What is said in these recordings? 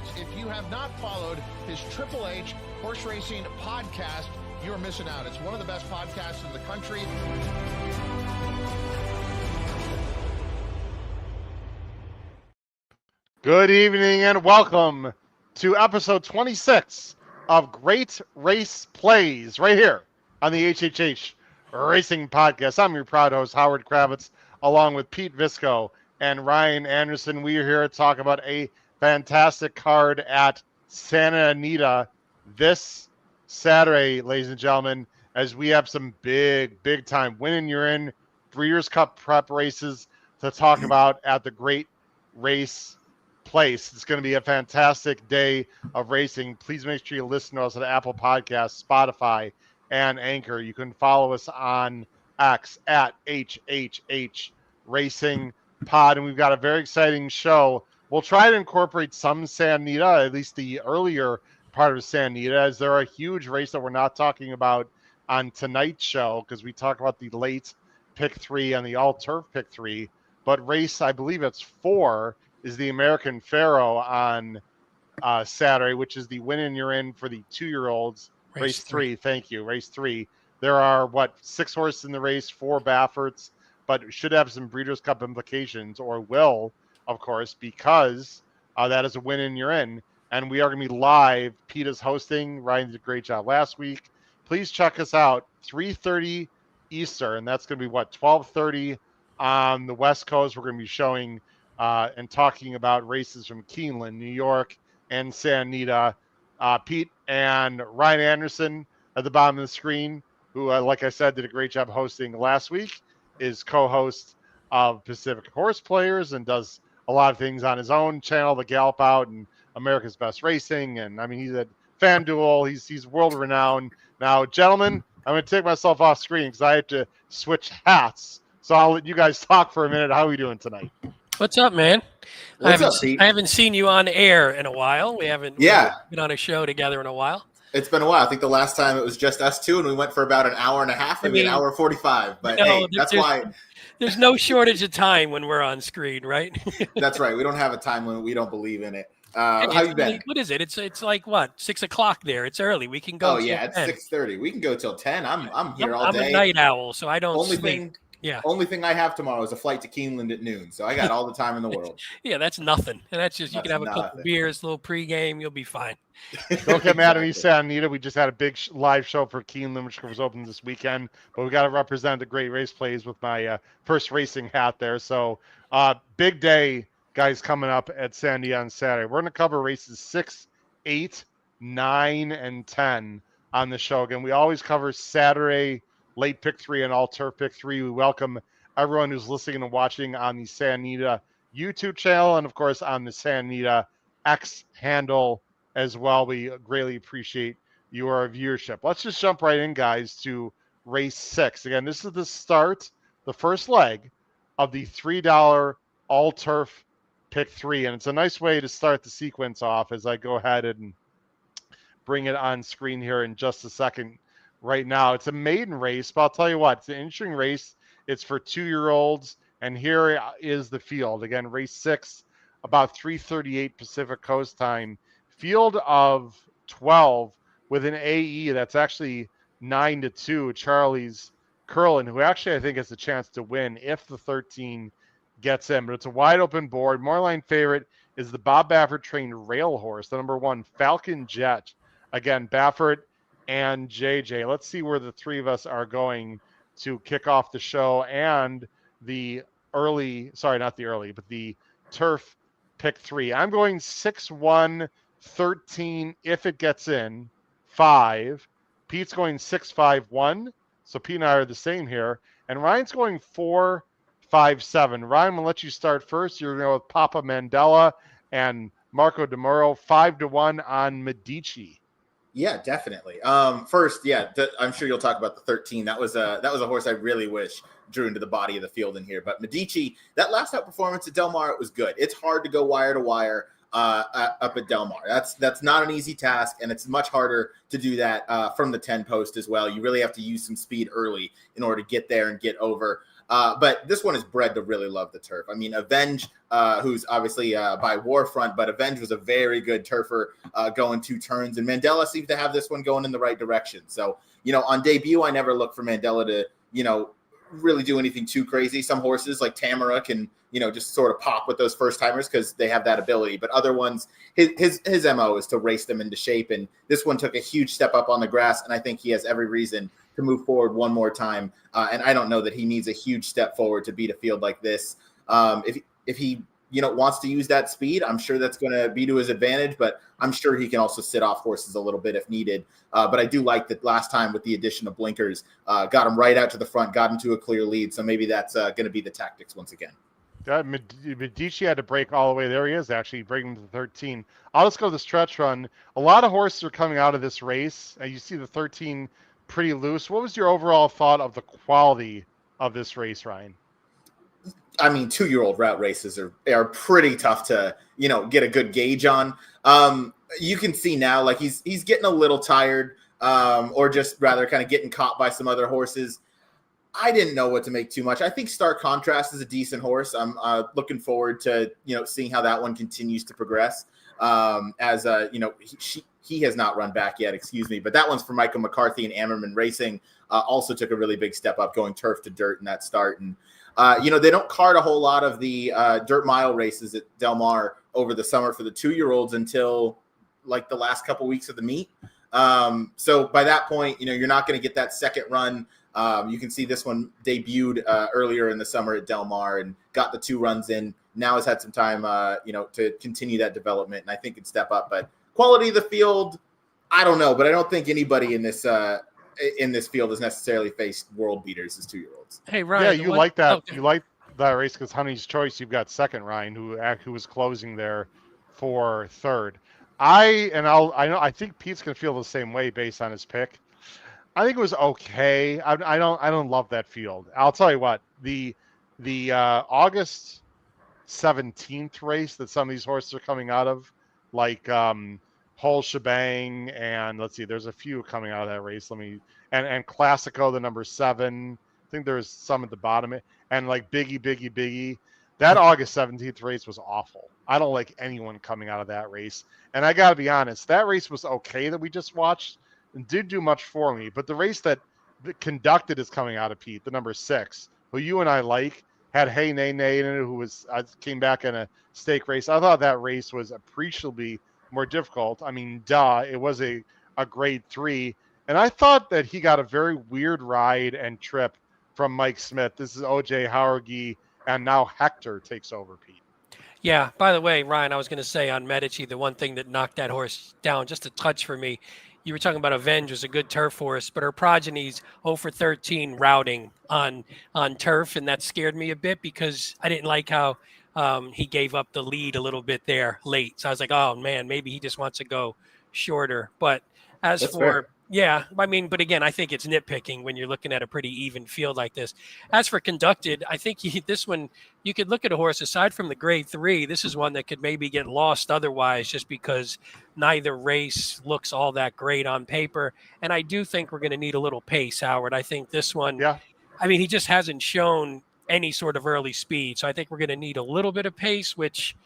Sports. If you have not followed his Triple H Horse Racing podcast, you're missing out. It's one of the best podcasts in the country. Good evening and welcome to episode 26 of Great Race Plays right here on the HHH Racing Podcast. I'm your proud host, Howard Kravitz, along with Pete Visco and Ryan Anderson. We are here to talk about a fantastic card at Santa Anita this Saturday, ladies and gentlemen, as we have some big time winning you're in Breeders' Cup prep races to talk about at the Great Race Place. It's going to be a fantastic day of racing. Please make sure you listen to us at Apple Podcasts, Spotify, and Anchor. You can follow us on X at HHH Racing Pod, and we've got a very exciting show. We'll try to incorporate some Santa Anita, at least the earlier part of Santa Anita, as there are a huge race that we're not talking about on tonight's show because we talk about the late pick 3 and the all-turf pick 3, but race, I believe it's 4, is the American Pharaoh on Saturday, which is the win and you're in for the 2-year-olds. Race 3, thank you. Race 3. There are, 6 horses in the race, 4 Bafferts, but it should have some Breeders' Cup implications, or will, of course, because that is a win and you're in. And we are going to be live. Pete is hosting. Ryan did a great job last week. Please check us out, 3:30 Eastern. That's going to be, 12:30 on the West Coast. We're going to be showing and talking about races from Keeneland, New York, and Santa Anita. Pete and Ryan Anderson at the bottom of the screen, who, like I said, did a great job hosting last week, is co-host of Pacific Horse Players and does a lot of things on his own channel, The Gallop Out and America's Best Racing. And, I mean, he's at FanDuel. He's world-renowned. Now, gentlemen, I'm going to take myself off screen because I have to switch hats. So I'll let you guys talk for a minute. How are we doing tonight? What's up, man? What's up, Pete? I haven't seen you on air in a while. We haven't been on a show together in a while. It's been a while. I think the last time it was just us two, and we went for about an hour and a half, maybe an hour 45. But hey, that's why. There's no shortage of time when we're on screen, right? That's right. We don't have a time limit. We don't believe in it. How you been? What is it? It's like what, 6 o'clock there? It's early. We can go. Oh yeah, it's 6:30. We can go till 10. I'm here all day. I'm a night owl, so I don't sleep. Only thing I have tomorrow is a flight to Keeneland at noon, so I got all the time in the world. Yeah, that's nothing. And that's just, you can have a couple beers, a little pregame, you'll be fine. Don't get mad at me, Santa Anita. We just had a big live show for Keeneland, which was open this weekend, but we got to represent the Great Race Plays with my first racing hat there. So big day, guys, coming up at Santa Anita on Saturday. We're going to cover races 6, 8, 9, and 10 on the show. Again, we always cover Saturday late pick 3 and all turf pick 3. We welcome everyone who's listening and watching on the Santa Anita YouTube channel and, of course, on the Santa Anita X handle as well. We greatly appreciate your viewership. Let's just jump right in, guys, to race 6. Again, this is the start, the first leg of the $3 all turf pick 3, and it's a nice way to start the sequence off as I go ahead and bring it on screen here in just a second. Right now, it's a maiden race, but I'll tell you what, it's an interesting race. It's for 2-year-olds, and here is the field. Again, race 6, about 3:38 Pacific Coast time. Field of 12 with an AE that's actually 9-2. Charlie's Curlin, who actually I think has a chance to win if the 13 gets in, but it's a wide open board. Moreline favorite is the Bob Baffert trained rail horse, the number 1 Falcon Jet. Again, Baffert and JJ. Let's see where the three of us are going to kick off the show and the turf pick 3. I'm going 6-1, 13 if it gets in, 5. Pete's going 6-5-1. So Pete and I are the same here. And Ryan's going 4-5-7. Ryan, we'll let you start first. You're going to go with Papa Mandela and Marco DeMuro, 5-1 on Medici. Yeah, definitely. First, I'm sure you'll talk about the 13. That was a horse I really wish drew into the body of the field in here. But Medici, that last out performance at Del Mar, it was good. It's hard to go wire to wire up at Del Mar. That's not an easy task, and it's much harder to do that from the 10 post as well. You really have to use some speed early in order to get there and get over. But this one is bred to really love the turf. I mean, Avenge, who's obviously by Warfront, but Avenge was a very good turfer going 2 turns. And Mandela seems to have this one going in the right direction. So, on debut, I never look for Mandela to, really do anything too crazy. Some horses like Tamara can, just sort of pop with those first timers because they have that ability. But other ones, his MO is to race them into shape. And this one took a huge step up on the grass. And I think he has every reason to move forward one more time. And I don't know that he needs a huge step forward to beat a field like this. If he wants to use that speed, I'm sure that's going to be to his advantage, but I'm sure he can also sit off horses a little bit if needed. But I do like that last time with the addition of blinkers, got him right out to the front, got him to a clear lead. So maybe that's going to be the tactics once again. Medici had to break all the way. There he is, actually, breaking to 13. I'll just go to the stretch run. A lot of horses are coming out of this race, and you see the 13 pretty loose. What was your overall thought of the quality of this race, Ryan? I mean, 2-year-old route races are pretty tough to, get a good gauge on. You can see now, like he's getting a little tired, or just rather kind of getting caught by some other horses. I didn't know what to make too much. I think Stark Contrast is a decent horse. I'm looking forward to, seeing how that one continues to progress. He has not run back yet, but that one's for Michael McCarthy and Ammerman Racing. Also took a really big step up going turf to dirt in that start. And, they don't card a whole lot of the dirt mile races at Del Mar over the summer for the 2-year-olds until like the last couple weeks of the meet. So by that point, you're not going to get that second run. You can see this one debuted earlier in the summer at Del Mar and got the 2 runs in. Now has had some time, to continue that development, and I think can step up. But quality of the field, I don't know, but I don't think anybody in this field has necessarily faced world beaters as 2-year-olds. Hey, Ryan. Yeah, you like that. You like that race because Honey's Choice. You've got second, Ryan, who was closing there for third. I think Pete's gonna feel the same way based on his pick. I think it was okay. I don't love that field. I'll tell you what, the August 17th race that some of these horses are coming out of, like Whole Shebang, and let's see, there's a few coming out of that race. And Classico, the number 7. I think there's some at the bottom, and like Biggie. That August 17th race was awful. I don't like anyone coming out of that race. And I got to be honest, that race was okay that we just watched and did do much for me. But the race that Conducted is coming out of, Pete, the number 6, who you and I like, had Hey Nay Nay in it, who came back in a stake race. I thought that race was appreciably more difficult. I mean, it was a grade 3. And I thought that he got a very weird ride and trip from Mike Smith. This is OJ Howergy, and now Hector takes over, Pete. Yeah, by the way, Ryan, I was going to say on Medici, the one thing that knocked that horse down just a touch for me, you were talking about Avenge was a good turf horse, but her progeny's 0 for 13 routing on turf, and that scared me a bit because I didn't like how he gave up the lead a little bit there late. So I was like, oh, man, maybe he just wants to go shorter. But That's fair. Yeah, I mean, but again, I think it's nitpicking when you're looking at a pretty even field like this. As for Conducted, I think this one, you could look at a horse, aside from the grade 3, this is one that could maybe get lost otherwise just because neither race looks all that great on paper. And I do think we're going to need a little pace, Howard. I think this one, I mean, he just hasn't shown any sort of early speed. So I think we're going to need a little bit of pace, which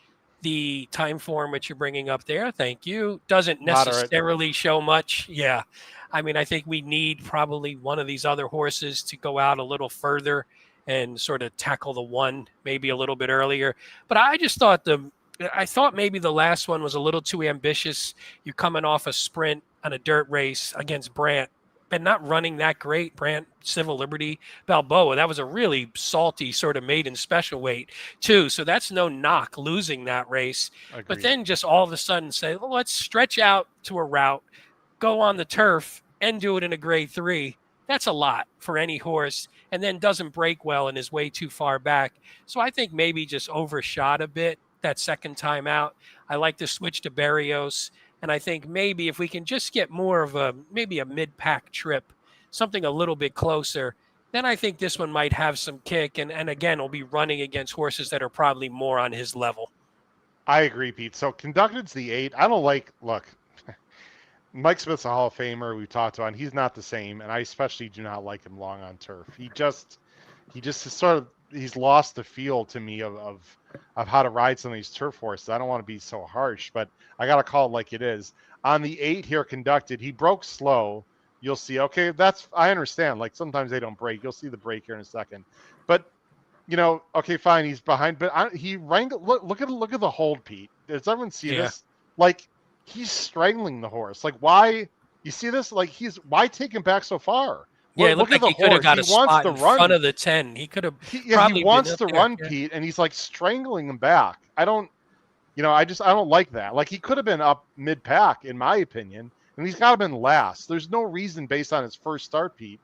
the time form which you're bringing up there, thank you, doesn't necessarily show much. Yeah. I mean, I think we need probably one of these other horses to go out a little further and sort of tackle the one maybe a little bit earlier. But I just thought maybe the last one was a little too ambitious. You're coming off a sprint on a dirt race against Brandt, but not running that great. Brandt, Civil Liberty, Balboa. That was a really salty sort of maiden special weight too. So that's no knock losing that race. Agreed. But then just all of a sudden say, well, let's stretch out to a route, go on the turf and do it in a grade 3. That's a lot for any horse, and then doesn't break well and is way too far back. So I think maybe just overshot a bit that second time out. I like to switch to Barrios, and I think maybe if we can just get more of maybe a mid-pack trip, something a little bit closer, then I think this one might have some kick, and again, will be running against horses that are probably more on his level. I agree, Pete. So Conducted's the 8. I don't look, Mike Smith's a Hall of Famer. We've talked about, and he's not the same, and I especially do not like him long on turf. he just is he's lost the feel to me of how to ride some of these turf horses. I don't want to be so harsh, but I got to call it like it is. On the 8 here conducted, he broke slow. You'll see. Okay, I understand. Like sometimes they don't break. You'll see the break here in a second. But okay, fine. He's behind, but he wrangled. Look at the hold, Pete. Does everyone see this? Like he's strangling the horse. Like why? You see this? Like why take him back so far? Yeah, Look at the he could have horse. got He a wants spot to in run front of the 10. He could have he probably wants been to up there. run, Pete, and he's like strangling him back. I don't like that. Like he could have been up mid pack, in my opinion, and he's got to been last. There's no reason based on his first start, Pete,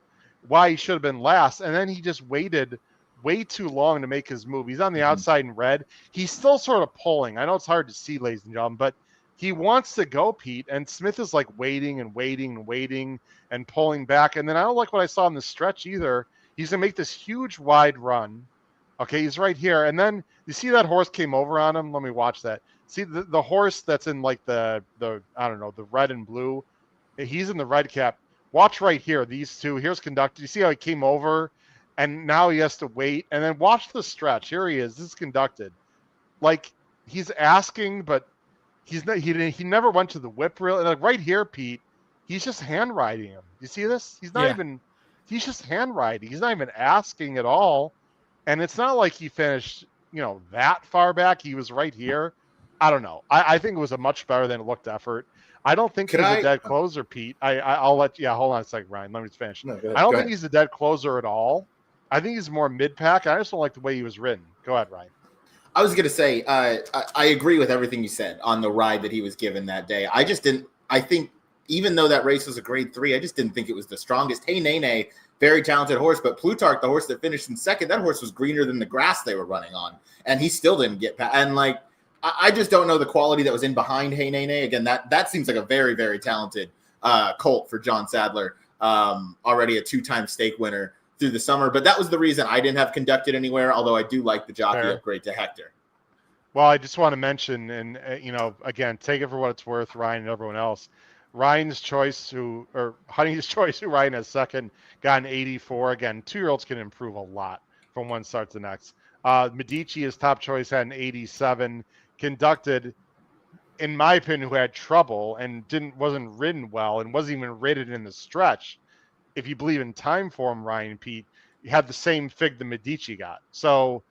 why he should have been last. And then he just waited way too long to make his move. He's on the outside in red. He's still sort of pulling. I know it's hard to see, ladies and gentlemen, but he wants to go, Pete. And Smith is like waiting and waiting and waiting and pulling back. And then I don't like what I saw in the stretch either. He's going to make this huge wide run. Okay, he's right here. And then you see that horse came over on him? Let me watch that. See the horse that's in like the I don't know, the red and blue. He's in the red cap. Watch right here. These two. Here's conducted. You see how he came over and now he has to wait. And then watch the stretch. Here he is. This is conducted. Like he's asking, but he's not, he never went to the whip reel. And like right here, Pete, he's just hand riding him. You see this? He's not even, he's just hand riding. He's not even asking at all. And it's not like he finished, that far back. He was right here. I don't know. I think it was a much better than it looked effort. I don't think he's a dead closer, Pete. I'll let you. Yeah, hold on a second, Ryan. Let me just finish. No, I don't think he's a dead closer at all. I think he's more mid-pack. I just don't like the way he was ridden. Go ahead, Ryan. I was going to say, I agree with everything you said on the ride that he was given that day. I just didn't – I think even though that race was a grade 3, I just didn't think it was the strongest. Hey, Nene, very talented horse, but Plutarch, the horse that finished in second, that horse was greener than the grass they were running on, and he still didn't get past. And, like, I just don't know the quality that was in behind Hey Nene. Again, that seems like a very, very talented colt for John Sadler, already a 2-time stake winner through the summer. But that was the reason I didn't have conducted anywhere, although I do like the jockey upgrade to Hector. Well, I just want to mention, and, again, take it for what it's worth, Ryan and everyone else. Hunting's choice, who Ryan has second, got an 84. Again, 2-year-olds can improve a lot from one start to the next. Medici, his top choice, had an 87. Conducted, in my opinion, who had trouble and wasn't ridden well and wasn't even ridden in the stretch. If you believe in time form, Ryan, Pete, you had the same fig the Medici got. So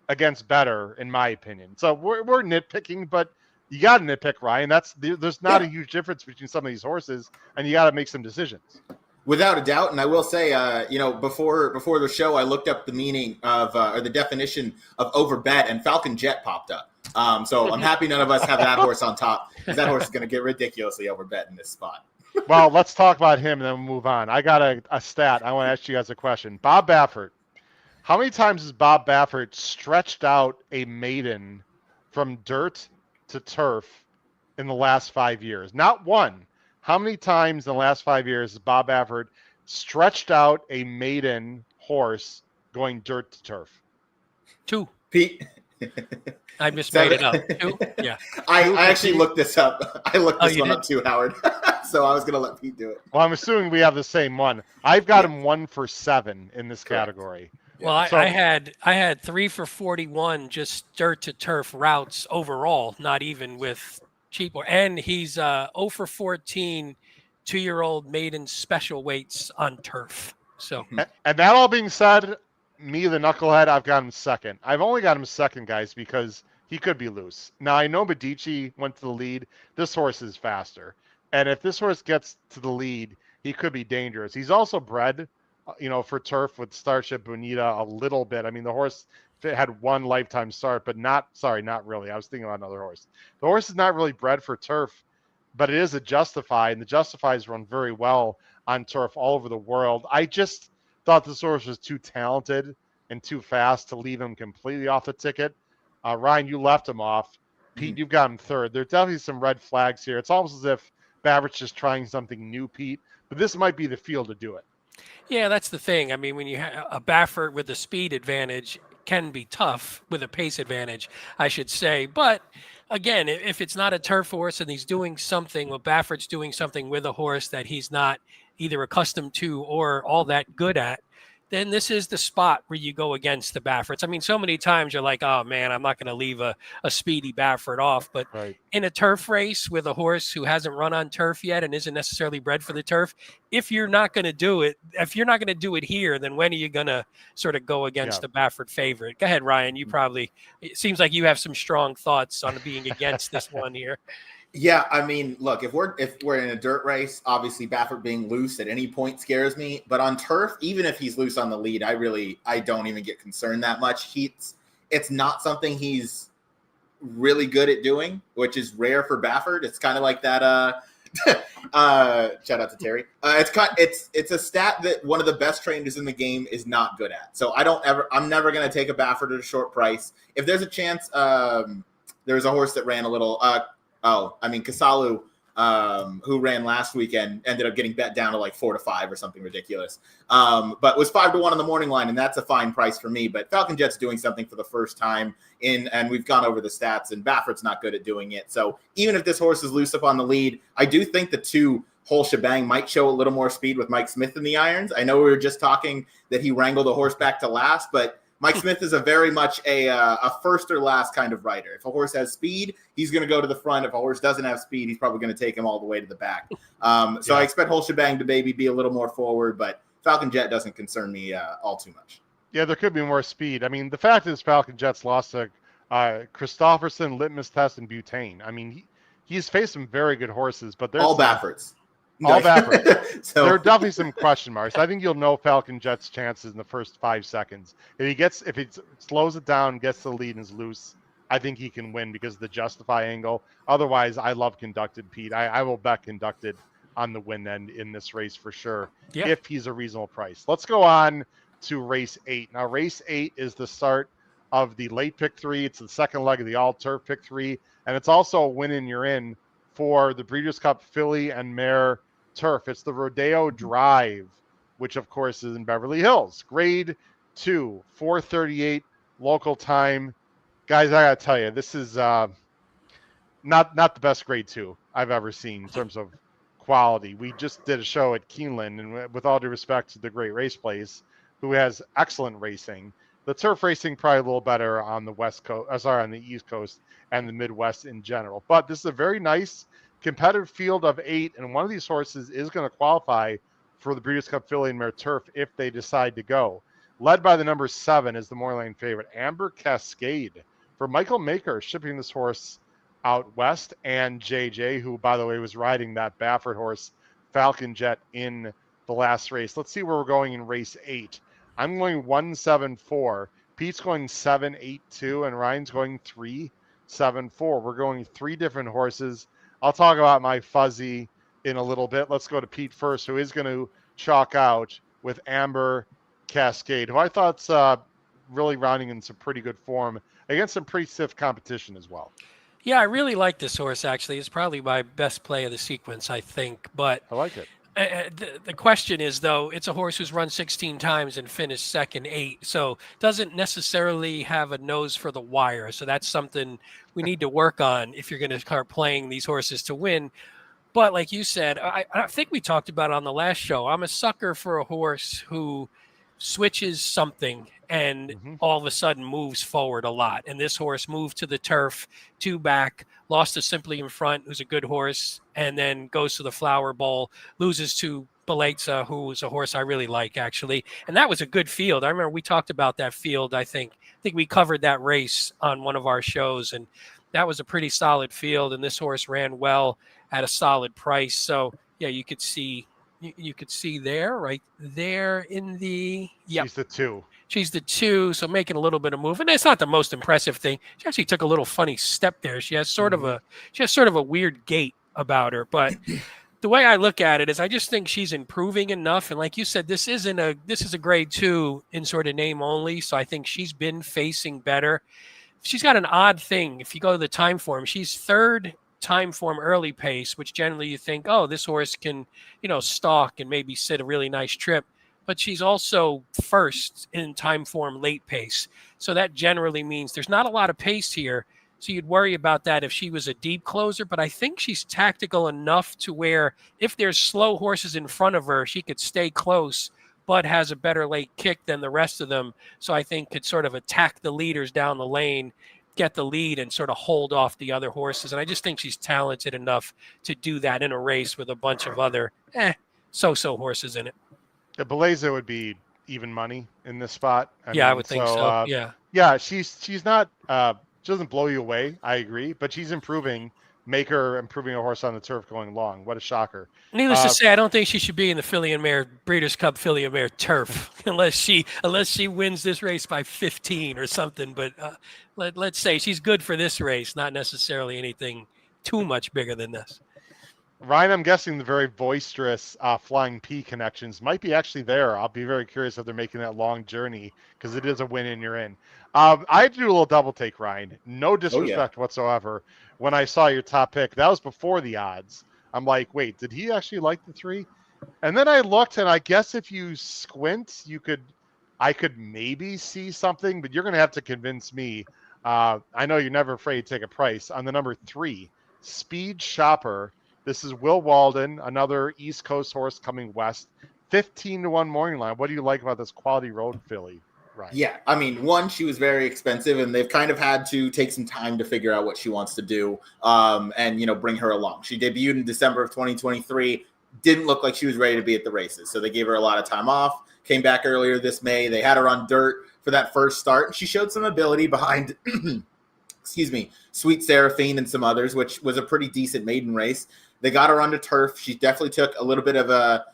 against better, in my opinion. So we're nitpicking, but you got to nitpick, Ryan. There's not a huge difference between some of these horses, and you got to make some decisions. Without a doubt, and I will say, before the show, I looked up the meaning of or the definition of overbet, and Falcon Jet popped up. So I'm happy none of us have that horse on top, because that horse is going to get ridiculously overbet in this spot. Well, let's talk about him and then we'll move on. I got a stat. I want to ask you guys a question. Bob Baffert. How many times has Bob Baffert stretched out a maiden from dirt to turf in the last 5 years? Not one. How many times in the last 5 years has Bob Baffert stretched out a maiden horse going dirt to turf? 2. Pete. I just made it up. 2? Yeah. I actually looked this up. I looked this one up too, Howard. So I was going to let Pete do it. Well, I'm assuming we have the same one. I've got him 1 for 7 in this category. Well, I had 3 for 41 just dirt to turf routes overall, not even with cheap. And he's 0 for 14 2-year-old maiden special weights on turf. So, and that all being said, me, the knucklehead, I've got him second. I've only got him second, guys, because he could be loose. Now, I know Medici went to the lead. This horse is faster. And if this horse gets to the lead, he could be dangerous. He's also bred, for turf with Starship Bonita a little bit. I mean, the horse had 1 lifetime start, but not really. I was thinking about another horse. The horse is not really bred for turf, but it is a Justify, and the Justifies run very well on turf all over the world. I just thought this horse was too talented and too fast to leave him completely off the ticket. Ryan, you left him off. Pete, you've got him third. There's definitely some red flags here. It's almost as if Bavert's just trying something new, Pete, but this might be the field to do it. Yeah, that's the thing. I mean, when you have a Baffert with a speed advantage can be tough with a pace advantage, I should say. But again, if it's not a turf horse and he's doing something, well, Baffert's doing something with a horse that he's not either accustomed to or all that good at, then this is the spot where you go against the Bafferts. I mean, so many times you're like, oh man, I'm not going to leave a speedy Baffert off. But in a turf race with a horse who hasn't run on turf yet and isn't necessarily bred for the turf, if you're not going to do it here, then when are you going to sort of go against the Baffert favorite? Go ahead, Ryan. It seems like you have some strong thoughts on being against this one here. Yeah, I mean, look, if we're in a dirt race, obviously Baffert being loose at any point scares me. But on turf, even if he's loose on the lead, I don't even get concerned that much. It's not something he's really good at doing, which is rare for Baffert. It's kind of like that. Shout out to Terry. It's a stat that one of the best trainers in the game is not good at. So I'm never going to take a Baffert at a short price. If there's a chance, there's a horse that ran a little. Kasalu, who ran last weekend, ended up getting bet down to like 4-5 or something ridiculous. But was 5-1 on the morning line, and that's a fine price for me. But Falcon Jet's doing something for the first time and we've gone over the stats, and Baffert's not good at doing it. So even if this horse is loose up on the lead, I do think the two whole shebang might show a little more speed with Mike Smith in the irons. I know we were just talking that he wrangled a horse back to last, but Mike Smith is a very much a first or last kind of rider. If a horse has speed, he's going to go to the front. If a horse doesn't have speed, he's probably going to take him all the way to the back. So I expect whole shebang to maybe be a little more forward, but Falcon Jet doesn't concern me all too much. Yeah, there could be more speed. I mean, the fact is Falcon Jet's lost to Christofferson, Litmus Test, and Butane. I mean, he's faced some very good horses, but there's all Bafferts. All Bafferts. So there are definitely some question marks. I think you'll know Falcon Jet's chances in the first 5 seconds. If he slows it down, gets the lead, and is loose, I think he can win because of the justify angle. Otherwise, I love Conducted, Pete. I will bet Conducted on the win end in this race for sure, if he's a reasonable price. Let's go on to race 8. Now, race 8 is the start of the late pick 3. It's the second leg of the all turf pick 3, and it's also a win in you're in for the Breeders' Cup filly and mare turf. It's the Rodeo Drive, which of course is in Beverly Hills. Grade 2, 4:38 local time. Guys, I gotta tell you, this is not the best grade 2 I've ever seen in terms of quality. We just did a show at Keeneland, and with all due respect to the Great Race Place, who has excellent racing, the turf racing probably a little better on the on the East Coast and the Midwest in general. But this is a very nice competitive field of 8, and one of these horses is going to qualify for the Breeders' Cup filly and mare turf if they decide to go. Led by the number 7 is the Moorlane favorite, Amber Cascade, for Michael Maker, shipping this horse out west, and JJ, who, by the way, was riding that Baffert horse, Falcon Jet, in the last race. Let's see where we're going in race 8. I'm going 174. Pete's going 782, and Ryan's going 374. We're going 3 different horses. I'll talk about my fuzzy in a little bit. Let's go to Pete first, who is going to chalk out with Amber Cascade, who I thought's really rounding in some pretty good form against some pretty stiff competition as well. Yeah, I really like this horse, actually. It's probably my best play of the sequence, I think. But I like it. The question is, though, it's a horse who's run 16 times and finished second 8, so doesn't necessarily have a nose for the wire. So that's something we need to work on if you're going to start playing these horses to win. But like you said, I think we talked about it on the last show. I'm a sucker for a horse who switches something and all of a sudden moves forward a lot. And this horse moved to the turf, 2 back, lost to Simply in Front, who's a good horse, and then goes to the Flower Bowl, loses to Beleza, who was a horse I really like, actually. And that was a good field. I remember we talked about that field, I think we covered that race on one of our shows, and that was a pretty solid field, and this horse ran well at a solid price. So, yeah, you could see there, right there in the... Yep. She's the 2. She's the 2, so making a little bit of move. And it's not the most impressive thing. She actually took a little funny step there. She has sort of a weird gait about her. But the way I look at it is I just think she's improving enough. And like you said, this is a grade 2 in sort of name only. So I think she's been facing better. She's got an odd thing. If you go to the time form, she's 3rd time form early pace, which generally you think, oh, this horse can, stalk and maybe sit a really nice trip. But she's also 1st in time form late pace. So that generally means there's not a lot of pace here. So you'd worry about that if she was a deep closer. But I think she's tactical enough to where if there's slow horses in front of her, she could stay close, but has a better late kick than the rest of them. So I think could sort of attack the leaders down the lane, get the lead, and sort of hold off the other horses. And I just think she's talented enough to do that in a race with a bunch of other so-so horses in it. The Beleza would be even money in this spot. I would think so. Yeah, she's not she doesn't blow you away. I agree, but she's improving. Improving a horse on the turf going long. What a shocker! Needless to say, I don't think she should be in the Filly and Mare Breeders' Cup Filly and Mare turf unless she wins this race by 15 or something. But let's say she's good for this race, not necessarily anything too much bigger than this. Ryan, I'm guessing the very boisterous Flying P connections might be actually there. I'll be very curious if they're making that long journey because it is a win and you're in. I had to do a little double take, Ryan. No disrespect whatsoever. When I saw your top pick, that was before the odds. I'm like, wait, did he actually like the 3? And then I looked, and I guess if you squint, I could maybe see something, but you're going to have to convince me. I know you're never afraid to take a price on the number 3, Speed Shopper. This is Will Walden, another East Coast horse coming west. 15-1 morning line. What do you like about this quality road filly? Right. Yeah, I mean, one, she was very expensive, and they've kind of had to take some time to figure out what she wants to do, and bring her along. She debuted in December of 2023. Didn't look like she was ready to be at the races, so they gave her a lot of time off. Came back earlier this May. They had her on dirt for that first start, and she showed some ability behind, excuse me, Sweet Seraphine and some others, which was a pretty decent maiden race. They got her onto turf. She definitely took a little bit of a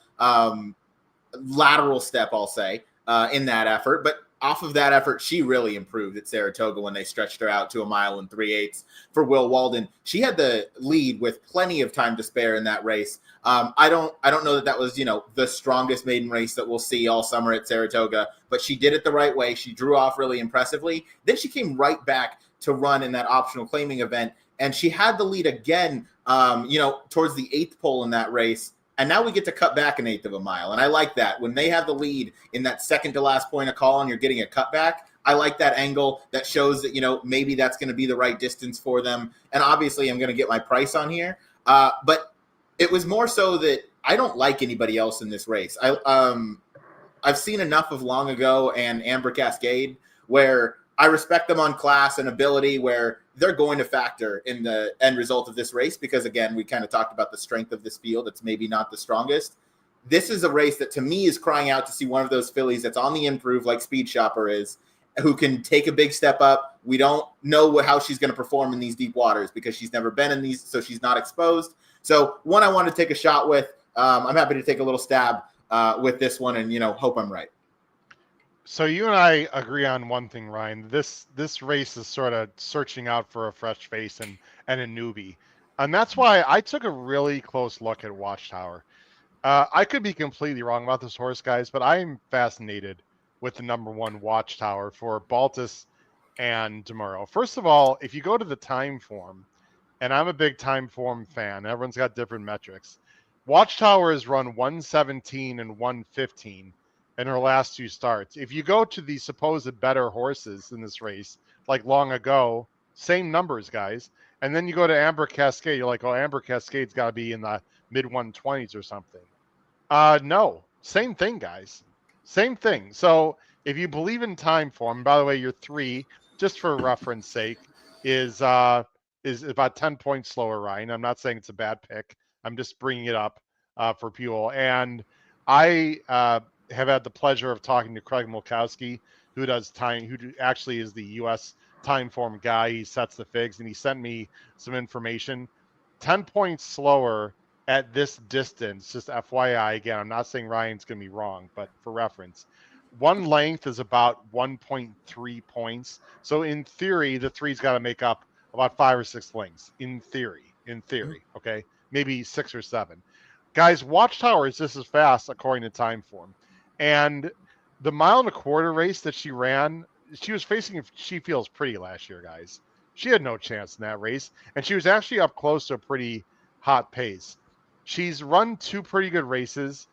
lateral step, I'll say, in that effort. But off of that effort, she really improved at Saratoga when they stretched her out to 1 mile and 3/8 for Will Walden. She had the lead with plenty of time to spare in that race. I don't know that was, the strongest maiden race that we'll see all summer at Saratoga, but she did it the right way. She drew off really impressively. Then she came right back to run in that optional claiming event, and she had the lead again, towards the 8th pole in that race. And now we get to cut back 1/8 of a mile. And I like that. When they have the lead in that second to last point of call and you're getting a cutback, I like that angle. That shows that, maybe that's going to be the right distance for them. And obviously I'm going to get my price on here. But it was more so that I don't like anybody else in this race. I've seen enough of Long Ago and Amber Cascade where I respect them on class and ability, where they're going to factor in the end result of this race because, again, we kind of talked about the strength of this field. It's maybe not the strongest. This is a race that, to me, is crying out to see one of those fillies that's on the improve like Speed Shopper is, who can take a big step up. We don't know how she's going to perform in these deep waters because she's never been in these, so she's not exposed. So one I want to take a shot with. I'm happy to take a little stab with this one and, hope I'm right. So you and I agree on one thing, Ryan. This race is sort of searching out for a fresh face and a newbie. And that's why I took a really close look at Watchtower. I could be completely wrong about this horse, guys, but I'm fascinated with the number 1 Watchtower for Baltus and DeMuro. First of all, if you go to the time form, and I'm a big time form fan, everyone's got different metrics. Watchtower has run 117 and 115 in her last 2 starts. If you go to the supposed better horses in this race, like Long Ago, same numbers, guys. And then you go to Amber Cascade, you're like, oh, Amber Cascade's got to be in the mid-120s or something. No, same thing, guys. Same thing. So if you believe in time form, by the way, your 3, just for reference sake, is about 10 points slower, Ryan. I'm not saying it's a bad pick. I'm just bringing it up for people. And I have had the pleasure of talking to Craig Mulkowski, who actually is the U.S. time form guy. He sets the figs, and he sent me some information. 10 points slower at this distance, just FYI. Again, I'm not saying Ryan's going to be wrong, but for reference, 1 length is about 1.3 points. So in theory, the 3's got to make up about 5 or 6 lengths. In theory, okay? Maybe 6 or 7. Guys, Watchtower is just as fast according to time form. And the 1.25 mile race that she ran, she was facing She Feels Pretty last year, guys. She had no chance in that race. And she was actually up close to a pretty hot pace. She's run 2 pretty good races.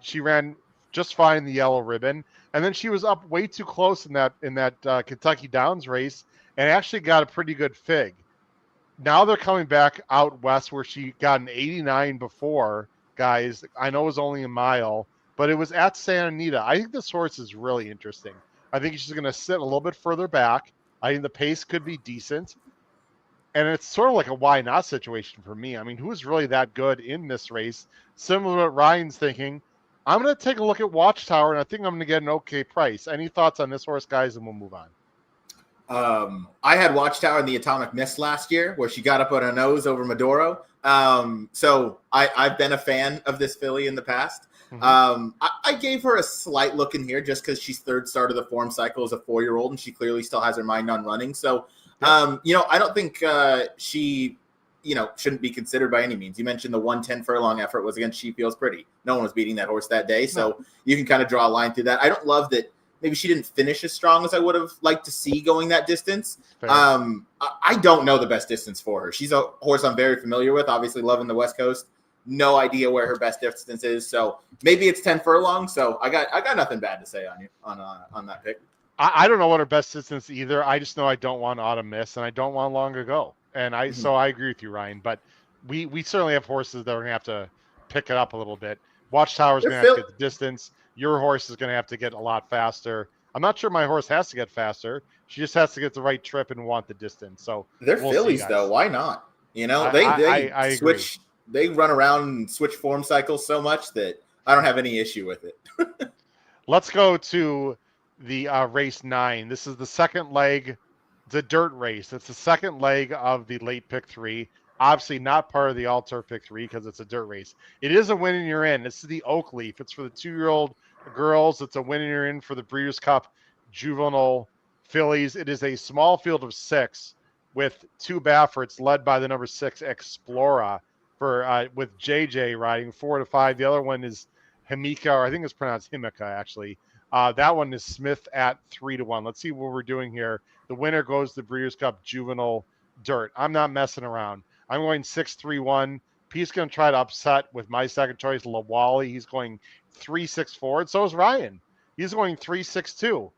She ran just fine in the yellow ribbon. And then she was up way too close in that Kentucky Downs race and actually got a pretty good fig. Now they're coming back out west where she got an 89 before, guys. I know it was only a mile, but it was at Santa Anita. I think this horse is really interesting. I think she's going to sit a little bit further back. I think the pace could be decent. And it's sort of like a why not situation for me. I mean, who's really that good in this race? Similar to what Ryan's thinking. I'm going to take a look at Watchtower, and I think I'm going to get an okay price. Any thoughts on this horse, guys, and we'll move on. I had Watchtower in the Atomic Mist last year where she got up on her nose over Maduro. So I've been a fan of this filly in the past. I gave her a slight look in here just because she's third start of the form cycle as a 4-year-old, and she clearly still has her mind on running. So, I don't think she, shouldn't be considered by any means. You mentioned the 110 furlong effort was against She Feels Pretty. No one was beating that horse that day. So you can kind of draw a line through that. I don't love that maybe she didn't finish as strong as I would have liked to see going that distance. I don't know the best distance for her. She's a horse I'm very familiar with, obviously loving the West Coast. No idea where her best distance is. So maybe it's 10 furlong. So I got nothing bad to say on that pick. I don't know what her best distance either. I just know I don't want Autumn Miss and I don't want Long Ago. And so I agree with you, Ryan. But we certainly have horses that are going to have to pick it up a little bit. Watchtower's going to have to get the distance. Your horse is going to have to get a lot faster. I'm not sure my horse has to get faster. She just has to get the right trip and want the distance. So they're fillies, though. Why not? They switch. They run around and switch form cycles so much that I don't have any issue with it. Let's go to the race 9. This is the second leg, the dirt race. It's the second leg of the late pick 3. Obviously not part of the all-turf pick 3 because it's a dirt race. It is a win and you're in. This is the Oak Leaf. It's for the 2-year-old girls. It's a win and you're in for the Breeders' Cup juvenile fillies. It is a small field of 6 with 2 Bafferts led by the number 6 Explora for with JJ riding 4 to 5. The other one is Himika, or I think it's pronounced Himika actually. That one is Smith at 3 to 1. Let's see what we're doing here. The winner goes to the Breeders' Cup Juvenile Dirt. I'm not messing around. I'm going 6-3-1. Pete's going to try to upset with my second choice, Lawali. He's going 3-6-4, and so is Ryan. He's going 3-6-2.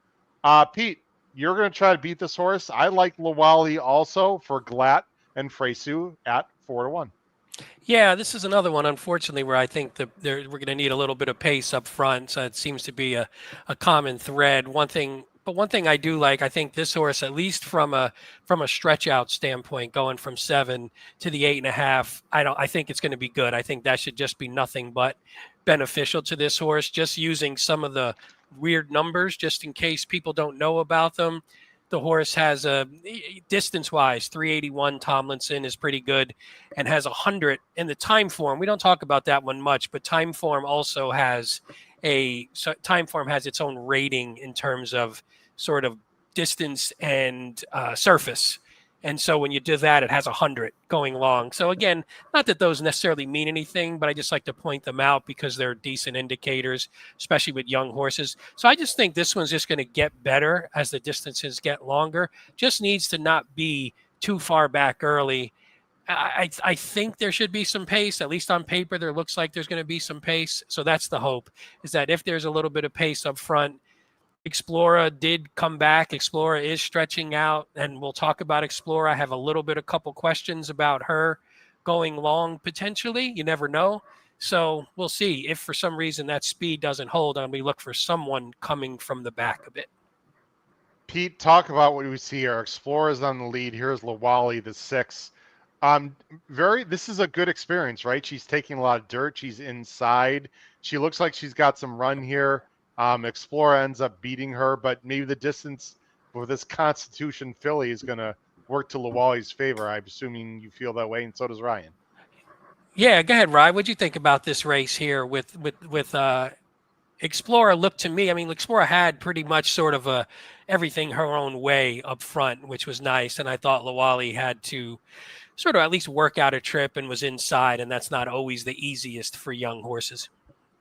Pete, you're going to try to beat this horse. I like Lawali also for Glatt and Fresu at 4 to 1. Yeah, this is another one, unfortunately, where I think we're going to need a little bit of pace up front. So it seems to be a common thread. One thing I do like, I think this horse, at least from a stretch out standpoint, going from 7 to the 8.5, I think it's going to be good. I think that should just be nothing but beneficial to this horse. Just using some of the weird numbers, just in case people don't know about them. The horse has a distance-wise, 381 Tomlinson is pretty good and has 100 in the time form. We don't talk about that one much, but time form also has its own rating in terms of sort of distance and surface. And so when you do that, it has 100 going long. So again, not that those necessarily mean anything, but I just like to point them out because they're decent indicators, especially with young horses. So I just think this one's just going to get better as the distances get longer. Just needs to not be too far back early. I think there should be some pace, at least on paper. There looks like there's going to be some pace. So that's the hope, is that if there's a little bit of pace up front. Explora did come back. Explora is stretching out, and we'll talk about Explora. I have a couple questions about her going long potentially. You never know. So we'll see if for some reason that speed doesn't hold and we look for someone coming from the back a bit. Pete, talk about what we see here. Explora's on the lead. Here's Lawali, the 6. This is a good experience, right? She's taking a lot of dirt. She's inside. She looks like she's got some run here. Explorer ends up beating her, but maybe the distance with this Constitution filly is going to work to Lawali's favor. I'm assuming you feel that way, and so does Ryan. Yeah, go ahead, Ryan. What'd you think about this race here with Explorer? Looked to me, I mean, Explorer had pretty much sort of everything her own way up front, which was nice, and I thought Lawali had to sort of at least work out a trip and was inside, and that's not always the easiest for young horses.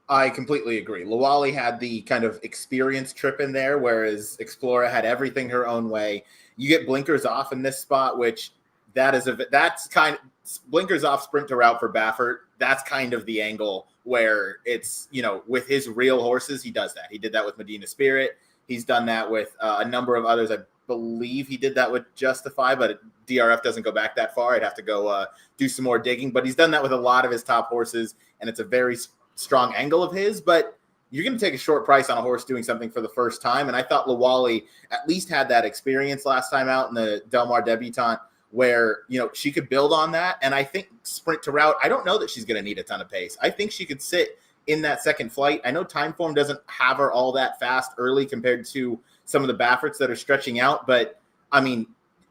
I completely agree. Lawali had the kind of experience trip in there, whereas Explora had everything her own way. You get blinkers off in this spot, which that's kind of blinkers off sprint to route for Baffert. That's kind of the angle where it's, with his real horses, he does that. He did that with Medina Spirit. He's done that with a number of others. I believe he did that with Justify, but DRF doesn't go back that far. I'd have to go do some more digging, but he's done that with a lot of his top horses, and it's a very strong angle of his. But you're going to take a short price on a horse doing something for the first time. And I thought Lawali at least had that experience last time out in the Del Mar debutante where, she could build on that. And I think sprint to route, I don't know that she's going to need a ton of pace. I think she could sit in that second flight. I know time form doesn't have her all that fast early compared to some of the Bafferts that are stretching out. But, I mean,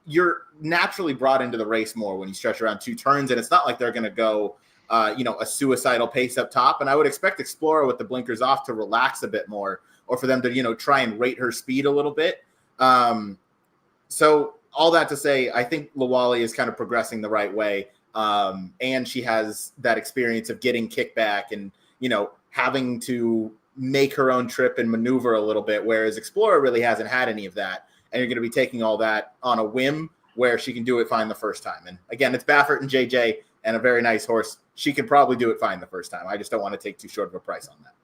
you're naturally brought into the race more when you stretch around 2 turns. And it's not like they're going to go a suicidal pace up top. And I would expect Explorer with the blinkers off to relax a bit more, or for them to, try and rate her speed a little bit. So all that to say, I think Lawali is kind of progressing the right way. And she has that experience of getting kickback and, having to make her own trip and maneuver a little bit, whereas Explorer really hasn't had any of that. And you're going to be taking all that on a whim where she can do it fine the first time. And again, it's Baffert and JJ and a very nice horse. She can probably do it fine the first time. I just don't want to take too short of a price on that.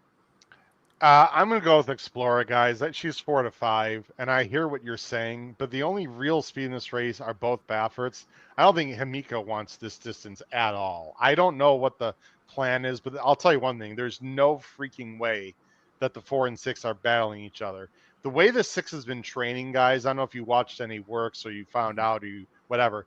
I'm going to go with Explorer, guys. She's 4 to 5, and I hear what you're saying, but the only real speed in this race are both Bafferts. I don't think Himiko wants this distance at all. I don't know what the plan is, but I'll tell you one thing. There's no freaking way that the 4 and 6 are battling each other. The way the 6 has been training, guys, I don't know if you watched any works or you found out or whatever.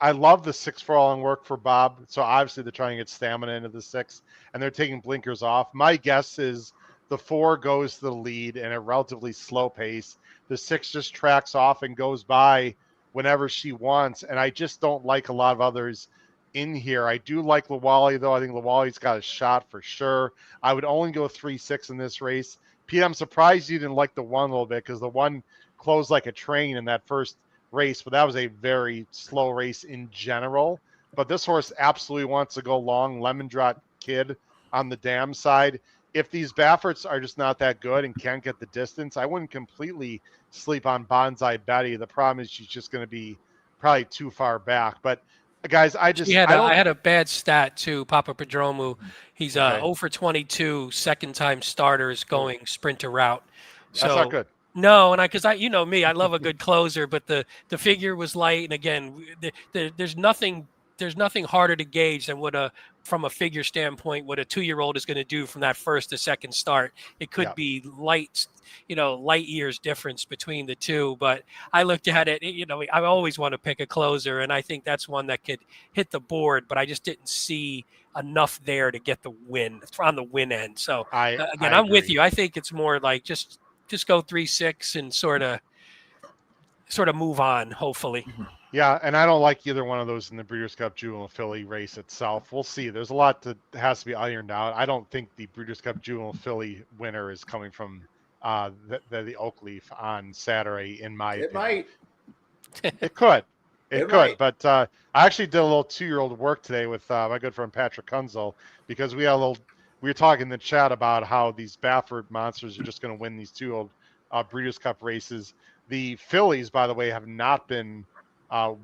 I love the 6 furlong work for Bob. So obviously they're trying to get stamina into the 6, and they're taking blinkers off. My guess is the 4 goes to the lead in a relatively slow pace. The 6 just tracks off and goes by whenever she wants. And I just don't like a lot of others in here. I do like Lawali, though. I think Lawali's got a shot for sure. I would only go 3-6 in this race. Pete, I'm surprised you didn't like the 1 a little bit, because the 1 closed like a train in that first race, but that was a very slow race in general. But this horse absolutely wants to go long. Lemon Drop Kid on the dam side. If these Bafferts are just not that good and can't get the distance, I wouldn't completely sleep on Bonsai Betty. The problem is she's just going to be probably too far back. But guys, I had a bad stat too. Papa Padromu, he's Okay. 0 for 22 second time starters going sprinter route. So That's not good. No, and because you know me, I love a good closer, but the figure was light, and again, there's nothing harder to gauge than from a figure standpoint, what a 2-year-old is going to do from that first to second start. It could be light years difference between the two. But I looked at it, I always want to pick a closer, and I think that's one that could hit the board, but I just didn't see enough there to get the win on the win end. So I'm with you. I think it's more like just go 3-6 and sort of move on, hopefully. Yeah, and I don't like either one of those in the Breeders' Cup Juvenile Filly race itself. We'll see. There's a lot that has to be ironed out. I don't think the Breeders' Cup Juvenile Filly winner is coming from the Oak Leaf on Saturday, in my opinion. It might. It could. It could. Might. But I actually did a little 2-year-old work today with my good friend Patrick Kunzel, because we were talking in the chat about how these Baffert monsters are just going to win these 2-year-old Breeders' Cup races. The fillies, by the way, have not been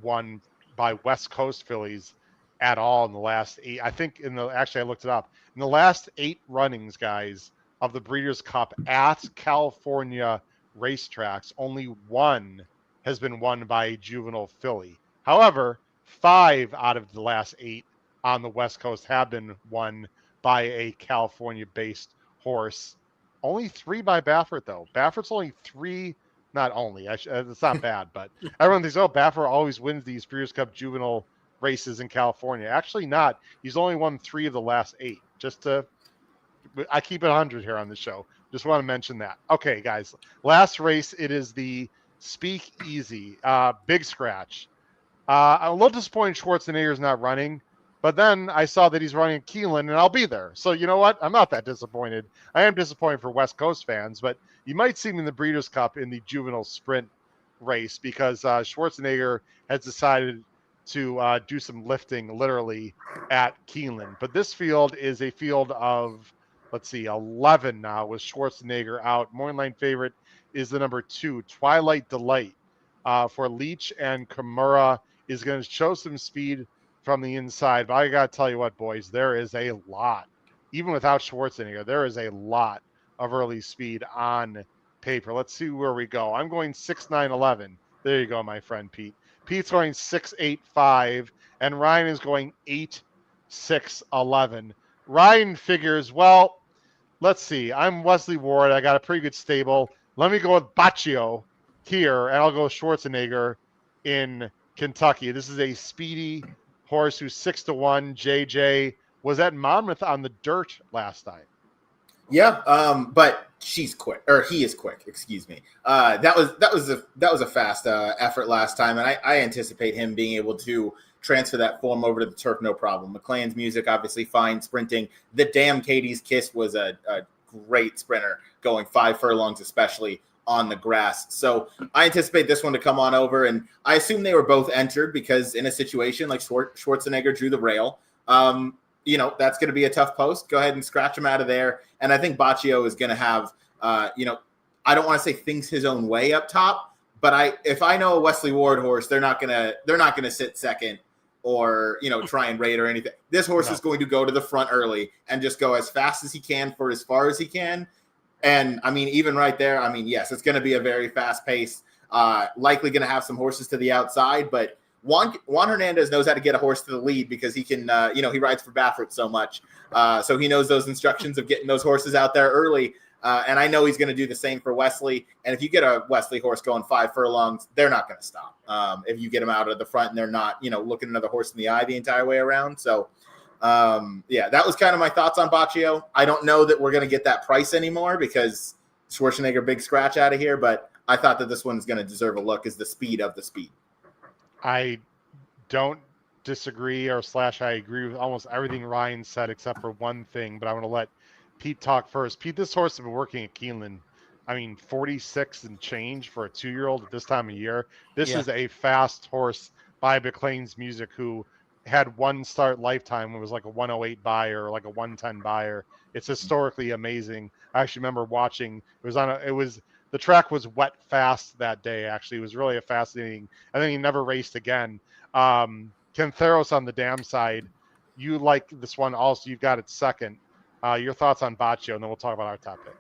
won by West Coast fillies at all in the last 8. I think actually I looked it up. In the last 8 runnings, guys, of the Breeders' Cup at California racetracks, only 1 has been won by a juvenile filly. However, 5 out of the last 8 on the West Coast have been won by a California-based horse. Only 3 by Baffert, though. Baffert's only 3. Not only. It's not bad, but everyone thinks, Baffert always wins these Breeders' Cup juvenile races in California. Actually not. He's only won 3 of the last 8. I keep it 100 here on the show. Just want to mention that. Okay, guys. Last race, it is the Speak Easy. Big scratch. I'm a little disappointed Schwarzenegger's not running. But then I saw that he's running at Keeneland, and I'll be there. So you know what? I'm not that disappointed. I am disappointed for West Coast fans, but you might see him in the Breeders' Cup in the juvenile sprint race, because Schwarzenegger has decided to do some lifting literally at Keeneland. But this field is a field of, 11 now with Schwarzenegger out. Morning line favorite is the number 2, Twilight Delight. For Leach and Kimura is going to show some speed from the inside. But I got to tell you what, boys, there is a lot, even without Schwarzenegger, there is a lot of early speed on paper. Let's see where we go. I'm going 6-9-11. There you go, my friend Pete. Pete's going 6-8-5, and Ryan is going 8-6-11. Ryan figures, let's see. I'm Wesley Ward. I got a pretty good stable. Let me go with Baccio here, and I'll go Schwarzenegger in Kentucky. This is a speedy horse who's 6-1. JJ was at Monmouth on the dirt last time. Yeah, but she's quick, or he is quick. Excuse me. That was a fast effort last time, and I anticipate him being able to transfer that form over to the turf, no problem. McLean's Music, obviously fine sprinting. The damn Katie's Kiss was a great sprinter, going 5 furlongs, especially on the grass. So I anticipate this one to come on over, and I assume they were both entered because in a situation like Schwarzenegger drew the rail. That's going to be a tough post. Go ahead and scratch him out of there. And I think Baccio is going to have, I don't want to say things his own way up top, but if I know a Wesley Ward horse, they're not going to sit second or, try and raid or anything. This horse is going to go to the front early and just go as fast as he can for as far as he can. And I mean, even right there, yes, it's going to be a very fast pace, likely going to have some horses to the outside, but Juan Hernandez knows how to get a horse to the lead because he can, he rides for Baffert so much. So he knows those instructions of getting those horses out there early. And I know he's going to do the same for Wesley. And if you get a Wesley horse going 5 furlongs, they're not going to stop. If you get them out of the front and they're not, looking another horse in the eye the entire way around. So, that was kind of my thoughts on Baccio. I don't know that we're going to get that price anymore because Schwarzenegger big scratch out of here. But I thought that this one's going to deserve a look as the speed of the speed. I don't disagree or / I agree with almost everything Ryan said except for one thing, but I want to let Pete talk first. Pete, this horse has been working at Keeneland. 46 and change for a 2-year-old at this time of year. This is a fast horse by McLean's Music, who had one start lifetime. It was like a 108 buyer or like a 110 buyer. It's historically amazing. I actually remember watching. The track was wet fast that day, actually. It was really a fascinating. I think he never raced again. Kentheros on the dam side, you like this one also. You've got it second. Your thoughts on Baccio, and then we'll talk about our top pick.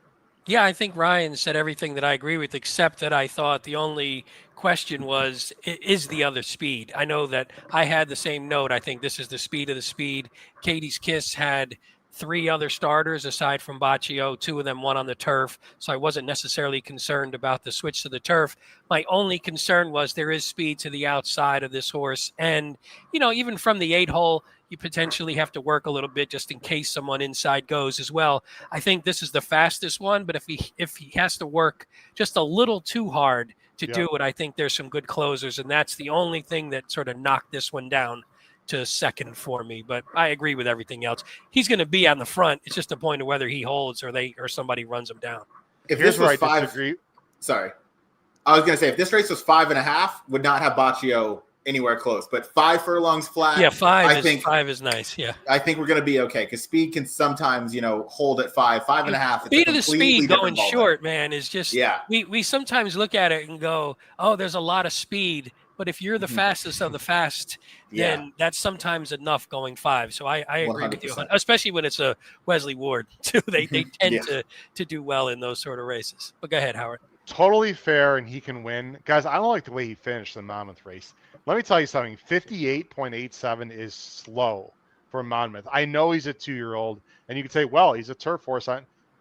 Yeah, I think Ryan said everything that I agree with, except that I thought the only question was, is the other speed? I know that I had the same note. I think this is the speed of the speed. Katie's Kiss had 3 other starters aside from Baccio, 2 of them won on the turf. So I wasn't necessarily concerned about the switch to the turf. My only concern was there is speed to the outside of this horse. And, even from the 8-hole, you potentially have to work a little bit just in case someone inside goes as well. I think this is the fastest one, but if he has to work just a little too hard to do it, I think there's some good closers. And that's the only thing that sort of knocked this one down to second for me, but I agree with everything else. He's going to be on the front. It's just a point of whether he holds or somebody runs him down. If this was 5, sorry, I was going to say if this race was 5.5, would not have Baccio anywhere close, but 5 furlongs flat. Yeah, 5 is nice. Yeah, I think we're going to be okay because speed can sometimes hold at 5.5. Speed of the speed going short, man, is just We sometimes look at it and go, oh, there's a lot of speed. But if you're the fastest of the fast, then that's sometimes enough going 5. So I agree 100%. With you, especially when it's a Wesley Ward too. They tend to do well in those sort of races. But go ahead, Howard. Totally fair, and he can win. Guys, I don't like the way he finished the Monmouth race. Let me tell you something. 58.87 is slow for Monmouth. I know he's a 2-year-old, and you could say, well, he's a turf horse.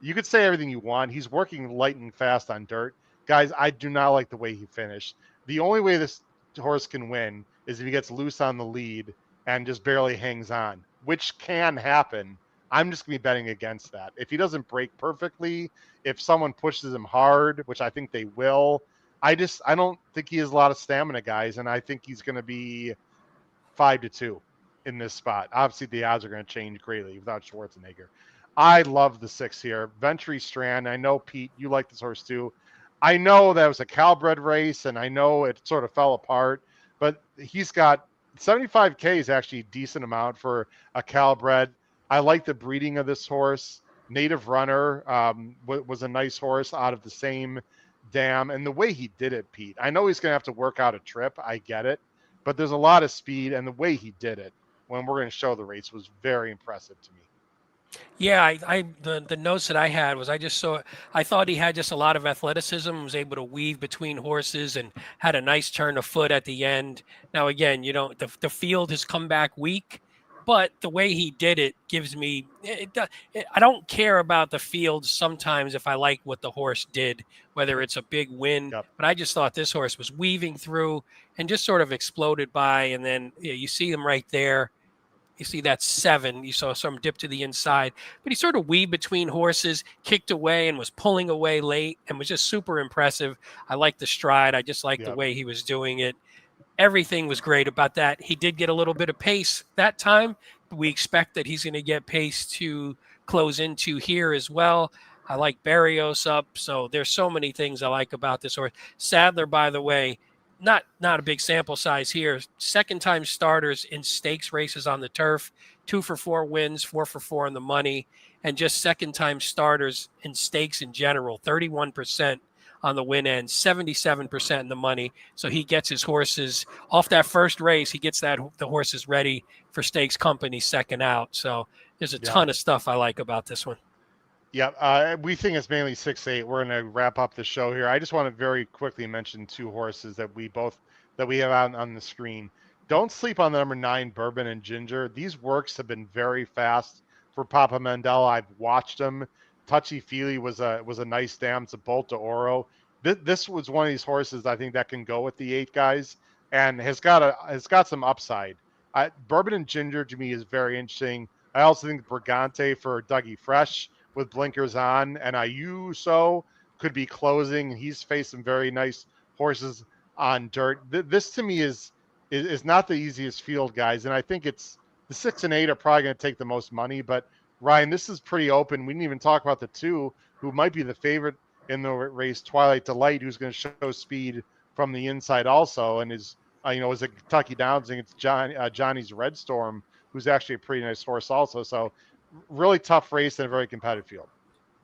You could say everything you want. He's working light and fast on dirt. Guys, I do not like the way he finished. The only way this horse can win is if he gets loose on the lead and just barely hangs on, which can happen. I'm just going to be betting against that. If he doesn't break perfectly, if someone pushes him hard, which I think they will, I don't think he has a lot of stamina, guys, and I think he's going to be 5-2 in this spot. Obviously, the odds are going to change greatly without Schwarzenegger. I love the 6 here. Ventry Strand. I know, Pete, you like this horse too. I know that was a Calbred race, and I know it sort of fell apart, but he's got 75K is actually a decent amount for a Calbred. I like the breeding of this horse. Native Runner was a nice horse out of the same dam, and the way he did it, Pete. I know he's going to have to work out a trip. I get it, but there's a lot of speed, and the way he did it when we're going to show the race was very impressive to me. Yeah, the notes that I had was I thought he had just a lot of athleticism, was able to weave between horses and had a nice turn of foot at the end. Now, again, the field has come back weak, But the way he did it gives me I don't care about the field sometimes if I like what the horse did, whether it's a big win. Yep. But I just thought this horse was weaving through and just sort of exploded by. And then you see him right there. You see that 7. You saw some dip to the inside, but he sort of weaved between horses, kicked away, and was pulling away late, and was just super impressive. I like the stride. I just like the way he was doing it. Everything was great about that. He did get a little bit of pace that time. We expect that he's going to get pace to close into here as well. I like Barrios up. So there's so many things I like about this horse. Sadler, by the way, not a big sample size here. Second time starters in stakes races on the turf, 2 for 4 wins, 4 for 4 in the money, and just second time starters in stakes in general, 31% on the win end, 77% in the money. So he gets his horses off that first race. He gets the horses ready for stakes company second out. So there's a ton of stuff I like about this one. Yeah, we think it's mainly 6-8. We're going to wrap up the show here. I just want to very quickly mention 2 horses that we have on the screen. Don't sleep on the number 9, Bourbon and Ginger. These works have been very fast for Papa Mandela. I've watched them. Touchy Feely was a nice dam. It's a Bolt de Oro. This was one of these horses I think that can go with the 8 guys and has got some upside. Bourbon and Ginger to me is very interesting. I also think Brigante for Dougie Fresh with blinkers on, and Ayuso could be closing. He's faced some very nice horses on dirt. This to me is not the easiest field, guys, and I think it's the 6 and 8 are probably going to take the most money, but Ryan, this is pretty open. We didn't even talk about the 2 who might be the favorite in the race, Twilight Delight, who's going to show speed from the inside also, and is a Kentucky Downs against Johnny's Red Storm, who's actually a pretty nice horse also. So really tough race and a very competitive field.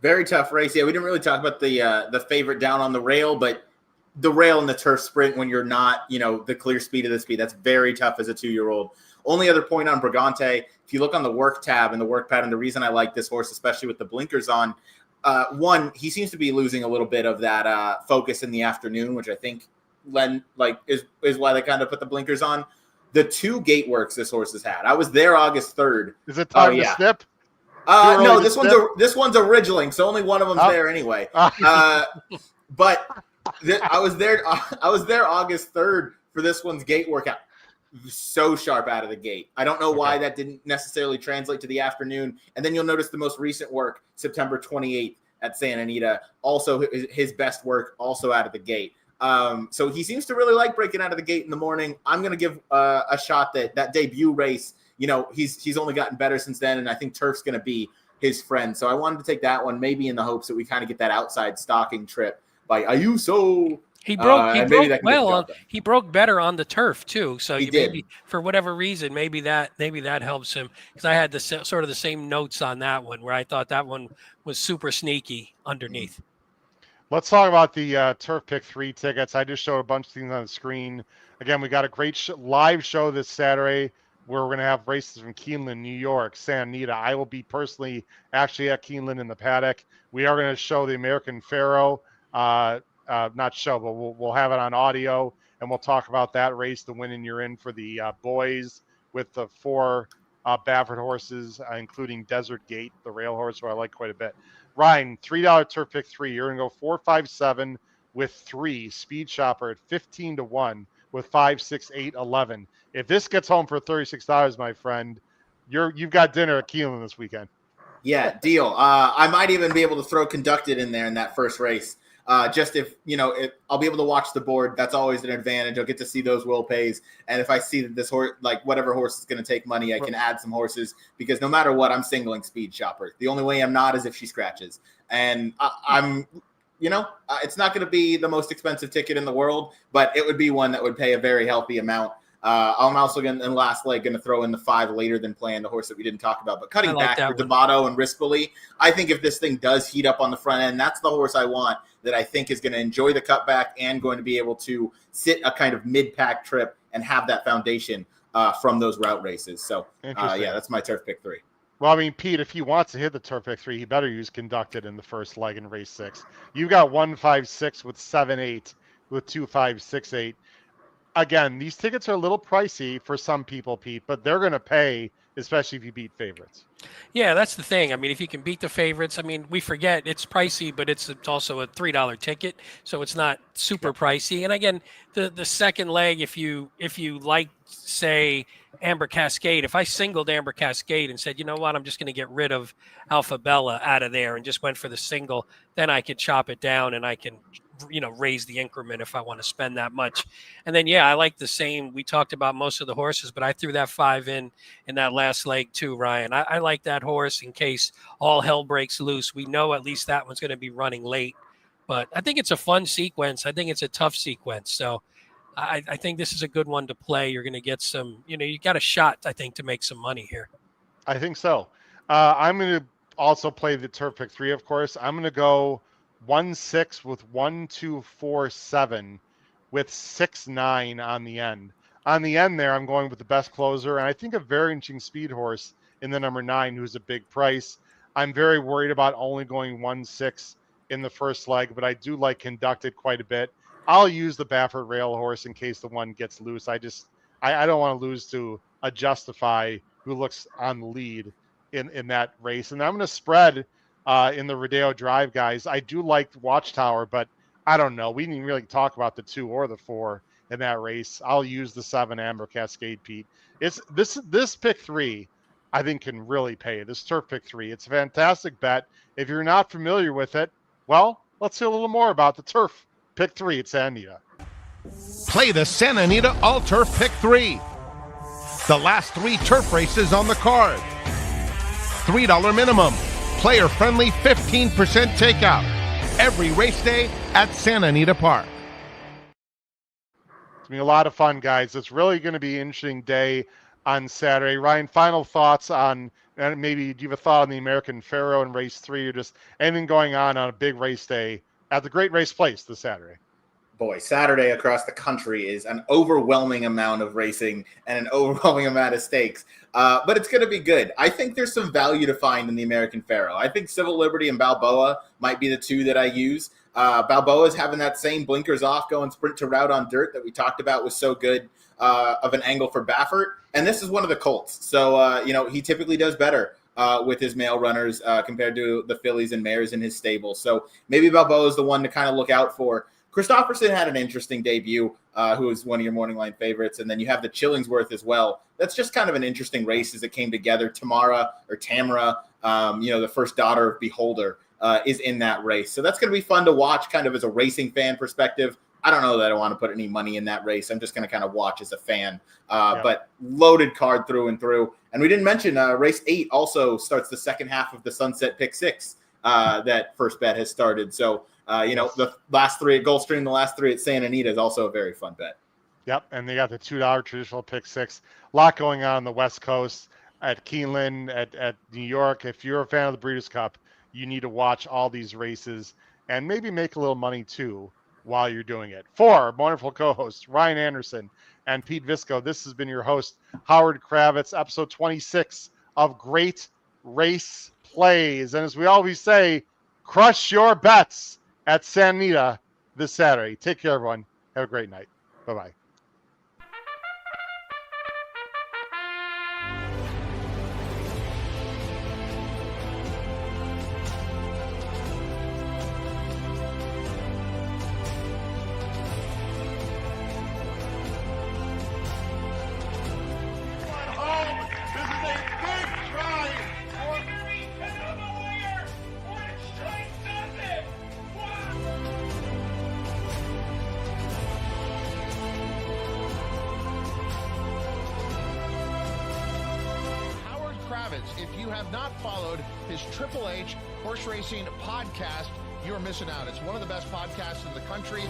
Very tough race. Yeah, we didn't really talk about the favorite down on the rail, but the rail in the turf sprint when you're not, the clear speed of the speed, that's very tough as a 2-year-old. Only other point on Brigante, if you look on the work tab and the work pattern, the reason I like this horse, especially with the blinkers on, one, he seems to be losing a little bit of that focus in the afternoon, which I think is why they kind of put the blinkers on. The 2 gate works this horse has had. I was there August 3rd. Is it time to snip? No, this one's a Ridgeling, so only one of them's there anyway. But I was there August 3rd for this one's gate workout. So sharp out of the gate. I don't know why that didn't necessarily translate to the afternoon. And then you'll notice the most recent work, September 28th at Santa Anita, also his best work, also out of the gate. So he seems to really like breaking out of the gate in the morning. I'm going to give a shot that debut race, he's only gotten better since then, and I think turf's going to be his friend. So I wanted to take that one, maybe in the hopes that we kind of get that outside stalking trip by Ayuso. He broke better on the turf too. So maybe for whatever reason, maybe that helps him, because I had sort of the same notes on that one where I thought that one was super sneaky underneath. Let's talk about the Turf Pick 3 tickets. I just showed a bunch of things on the screen. Again, we got a great live show this Saturday where we're going to have races from Keeneland, New York, Santa Anita. I will be personally actually at Keeneland in the paddock. We are going to show the American Pharoah. Not show, but we'll have it on audio, and we'll talk about that race, the win and you're in for the boys with the 4 Baffert horses, including Desert Gate, the rail horse, who I like quite a bit. Ryan, $3 Turf Pick 3. You're going to go 4, 5, 7 with 3. Speed Shopper at 15-1 with 5, 6, 8, 11. If this gets home for $36, my friend, you've got dinner at Keeneland this weekend. Yeah, deal. I might even be able to throw Conducted in there in that first race. Just if I'll be able to watch the board, that's always an advantage. I'll get to see those will pays. And if I see that this horse, whatever horse is going to take money, I can add some horses, because no matter what, I'm singling Speed Shopper. The only way I'm not is if she scratches. And I'm it's not going to be the most expensive ticket in the world, but it would be one that would pay a very healthy amount. I'm also going to, in last leg, going to throw in the 5 later than planned, the horse that we didn't talk about. But cutting back for D'Amato and Rispoli, I think if this thing does heat up on the front end, that's the horse I want, that I think is going to enjoy the cutback and going to be able to sit a kind of mid-pack trip and have that foundation from those route races. So, that's my Turf Pick 3. Well, I mean, Pete, if he wants to hit the Turf Pick 3, he better use Conducted in the first leg in race 6. You got 1, 5, 6 with 7, 8 with 2, 5, 6, 8. again, these tickets are a little pricey for some people, Pete, but they're going to pay, especially if you beat favorites. Yeah, that's the thing. I mean, if you can beat the favorites, I mean, we forget it's pricey, but it's also a $3 ticket, so it's not super pricey. And again, the second leg, if you like, say, Amber Cascade, if I singled Amber Cascade and said, you know what, I'm just going to get rid of Alpha Bella out of there and just went for the single, then I could chop it down and I can, raise the increment if I want to spend that much. And then, yeah, I like the same. We talked about most of the horses, but I threw that 5 in that last leg too, Ryan. I like that horse in case all hell breaks loose. We know at least that one's going to be running late, but I think it's a fun sequence. I think it's a tough sequence. So I think this is a good one to play. You're going to get some, you got a shot, I think, to make some money here. I think so. I'm going to also play the turf pick 3, of course. I'm going to go 1-6 with 1-2-4-7 with 6-9 on the end. On the end there, I'm going with the best closer, and I think a very interesting speed horse in the number 9, who's a big price. I'm very worried about only going 1-6 in the first leg, but I do like Conducted quite a bit. I'll use the Baffert Rail horse in case the one gets loose. I don't want to lose to a Justify who looks on the lead in that race. And I'm going to spread in the Rodeo Drive, guys. I do like Watchtower, but I don't know. We didn't really talk about the 2 or the 4 in that race. I'll use the 7 Amber Cascade, Pete. It's this pick 3, I think, can really pay. This turf pick 3. It's a fantastic bet. If you're not familiar with it, well, let's see a little more about the turf pick 3 at Santa Anita. Play the Santa Anita All Turf Pick 3. The last 3 turf races on the card. $3 minimum. Player friendly 15% takeout. Every race day at Santa Anita Park. It's going to be a lot of fun, guys. It's really going to be an interesting day on Saturday. Ryan, final thoughts on, and maybe do you have a thought on the American Pharaoh in race 3, or just anything going on a big race day at the Great Race Place this Saturday? Boy, Saturday across the country is an overwhelming amount of racing and an overwhelming amount of stakes. But it's going to be good. I think there's some value to find in the American Pharaoh. I think Civil Liberty and Balboa might be the 2 that I use. Balboa is having that same blinkers off, going sprint to route on dirt that we talked about was so good of an angle for Baffert. And this is one of the colts. So, he typically does better with his male runners compared to the fillies and mares in his stable. So maybe Balboa is the one to kind of look out for. Christopherson had an interesting debut, who is one of your morning line favorites. And then you have the Chillingsworth as well. That's just kind of an interesting race as it came together. Tamara, the first daughter of Beholder, is in that race. So that's going to be fun to watch kind of as a racing fan perspective. I don't know that I want to put any money in that race. I'm just going to kind of watch as a fan. But loaded card through and through. And we didn't mention race 8 also starts the second half of the Sunset Pick 6 that First Bet has started. So, the last 3 at Gulfstream, the last 3 at Santa Anita is also a very fun bet. Yep, and they got the $2 traditional pick 6. A lot going on the West Coast at Keeneland, at New York. If you're a fan of the Breeders' Cup, you need to watch all these races and maybe make a little money too while you're doing it. For our wonderful co-hosts, Ryan Anderson and Pete Visco, this has been your host, Howard Kravitz, episode 26 of Great Race Plays. And as we always say, crush your bets at Santa Anita this Saturday. Take care, everyone. Have a great night. Bye-bye. If you have not followed his Triple H Horse Racing podcast, you're missing out. It's one of the best podcasts in the country.